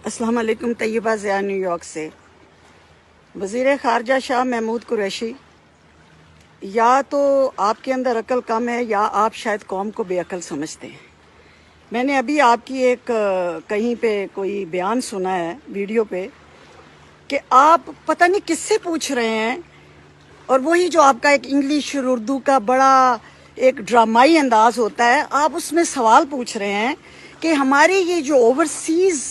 अस्सलाम वालेकुम। Taiba Zia new York से। वज़ीर ख़ारजा शाह महमूद कुरैशी, या तो आपके अंदर अक्ल कम है या आप शायद कौम को बेअक्ल समझते हैं। मैंने अभी आपकी एक कहीं पे कोई बयान सुना है वीडियो पे कि आप पता नहीं किससे पूछ रहे हैं, और वही जो आपका एक इंग्लिश और उर्दू का बड़ा एक ड्रामाई अंदाज होता है, आप उसमें सवाल पूछ रहे हैं कि हमारे ये जो ओवरसीज़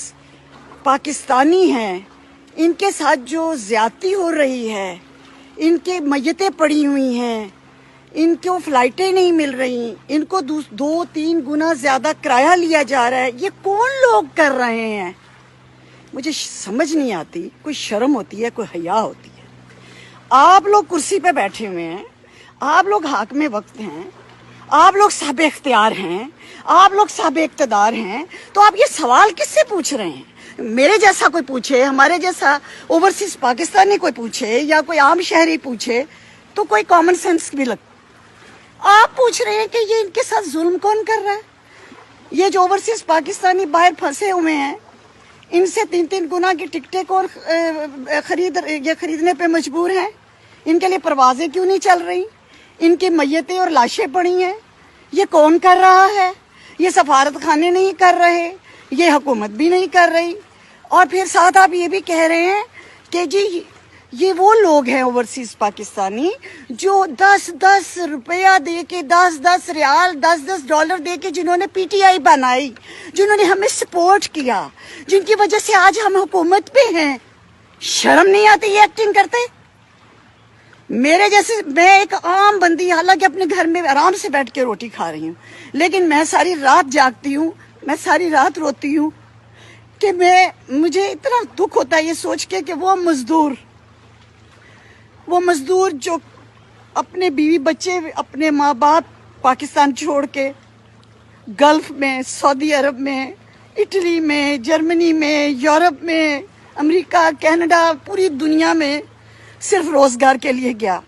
पाकिस्तानी हैं, इनके साथ जो ज़्यादती हो रही है, इनके मय्यतें पड़ी हुई हैं, इनको फ़्लाइटें नहीं मिल रही, इनको 2-3 गुना ज़्यादा किराया लिया जा रहा है, ये कौन लोग कर रहे हैं? मुझे समझ नहीं आती। कोई शर्म होती है, कोई हया होती है। आप लोग कुर्सी पे बैठे हुए हैं, आप लोग हाकिम वक्त हैं, आप लोग साहब इख्तियार हैं, आप लोग साहब इक़्तिदार हैं, तो आप ये सवाल किससे पूछ रहे हैं? मेरे जैसा कोई पूछे, हमारे जैसा ओवरसीज पाकिस्तानी कोई पूछे, या कोई आम शहरी पूछे, तो कोई कॉमन सेंस भी लग। आप पूछ रहे हैं कि ये इनके साथ जुल्म कौन कर रहा है? ये जो ओवरसीज पाकिस्तानी बाहर फंसे हुए हैं, इनसे 3-3 गुना की टिकटें कौन खरीदने पे मजबूर हैं? इनके लिए परवाजें क्यों नहीं चल रही? इनकी मय्यतें और लाशें पड़ी हैं। ये कौन कर रहा है? ये सफारत खाने नहीं कर रहे, ये हुकूमत भी नहीं कर रही, और फिर साथ आप ये भी कह रहे हैं कि जी ये वो लोग हैं ओवरसीज पाकिस्तानी जो 10-10 रुपया दे के, 10-10 रियाल, 10-10 डॉलर दे के जिन्होंने पीटीआई बनाई, जिन्होंने हमें सपोर्ट किया, जिनकी वजह से आज हम हुकूमत पे हैं। शर्म नहीं आती ये एक्टिंग करते? मेरे जैसे, मैं एक आम बंदी, हालांकि अपने घर में आराम से बैठ के रोटी खा रही हूँ, लेकिन मैं सारी रात जागती हूँ, मैं सारी रात रोती हूँ कि मुझे इतना दुख होता है ये सोच के कि वो मजदूर जो अपने बीवी बच्चे, अपने माँ बाप पाकिस्तान छोड़ के गल्फ में, सऊदी अरब में, इटली में, जर्मनी में, यूरोप में, अमेरिका, कनाडा, पूरी दुनिया में सिर्फ रोजगार के लिए गया,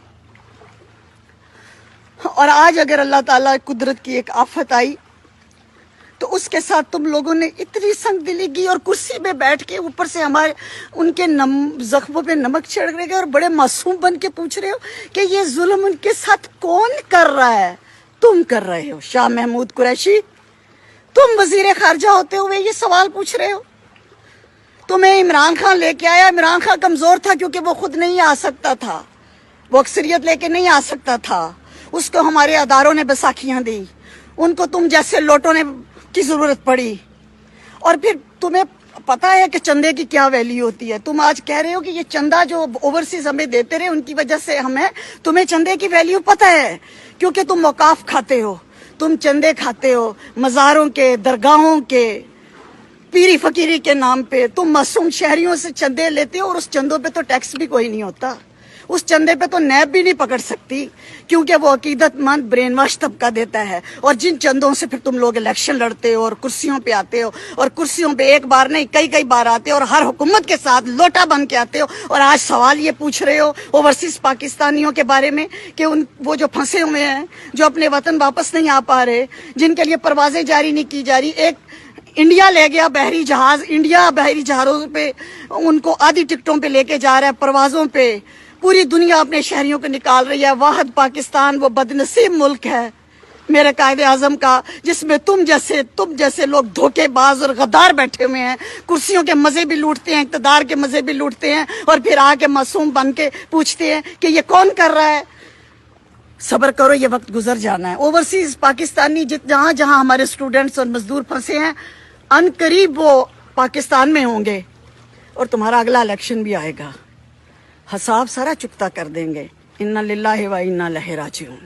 और आज अगर अल्लाह ताला कुदरत की एक आफत आई तो उसके साथ तुम लोगों ने इतनी संगदिली की, और कुर्सी पे बैठ के ऊपर से हमारे उनके जख्मों पे नमक छिड़क रहे और बड़े मासूम बन के पूछ रहे हो कि ये जुल्म उनके साथ कौन कर रहा है? तुम कर रहे हो। शाह महमूद कुरैशी, तुम वजीर खारजा होते हुए ये सवाल पूछ रहे हो? तुम्हें इमरान खान लेके आया। इमरान खान कमजोर था क्योंकि वो खुद नहीं आ सकता था, वो अक्सरियत लेके नहीं आ सकता था, उसको हमारे अदारों ने बैसाखियां दी, उनको तुम जैसे लोटों ने की जरूरत पड़ी। और फिर तुम्हें पता है कि चंदे की क्या वैल्यू होती है। तुम आज कह रहे हो कि ये चंदा जो ओवरसीज हमें देते रहे, उनकी वजह से तुम्हें चंदे की वैल्यू पता है, क्योंकि तुम औकाफ खाते हो, तुम चंदे खाते हो मज़ारों के, दरगाहों के, पीरी फकीरी के नाम पे तुम मासूम शहरियों से चंदे लेते हो, और उस चंदों पे तो टैक्स भी कोई नहीं होता, उस चंदे पे तो नैब भी नहीं पकड़ सकती, क्योंकि वो अकीदतमंद ब्रेन वॉश तबका देता है। और जिन चंदों से फिर तुम लोग इलेक्शन लड़ते हो और कुर्सियों पे आते हो, और कुर्सियों पे एक बार नहीं कई बार आते हो, और हर हुकूमत के साथ लोटा बन के आते हो, और आज सवाल ये पूछ रहे हो ओवरसीज पाकिस्तानियों के बारे में कि वो जो फंसे हुए हैं, जो अपने वतन वापस नहीं आ पा रहे, जिनके लिए परवाजें जारी नहीं की जा रही। एक इंडिया ले गया बहरी जहाज, इंडिया बहरी जहाज़ों पे उनको आधी टिकटों पे लेके जा रहा है, परवाजों पे पूरी दुनिया अपने शहरियों को निकाल रही है। वाहिद पाकिस्तान वो बदनसीब मुल्क है मेरे कायदे आजम का, जिसमें तुम जैसे लोग धोखेबाज और गद्दार बैठे हुए हैं, कुर्सियों के मजे भी लूटते हैं, इक़्तिदार के मजे भी लूटते हैं, और फिर आके मासूम बन के पूछते हैं कि ये कौन कर रहा है। सब्र करो, ये वक्त गुजर जाना है। ओवरसीज पाकिस्तानी जहाँ जहाँ हमारे स्टूडेंट्स और मजदूर फंसे हैं, अनकरीब वो पाकिस्तान में होंगे, और तुम्हारा अगला इलेक्शन भी आएगा, हिसाब सारा चुकता कर देंगे। इन्ना लिल्लाहि व इन्ना इलैहि राजिऊन।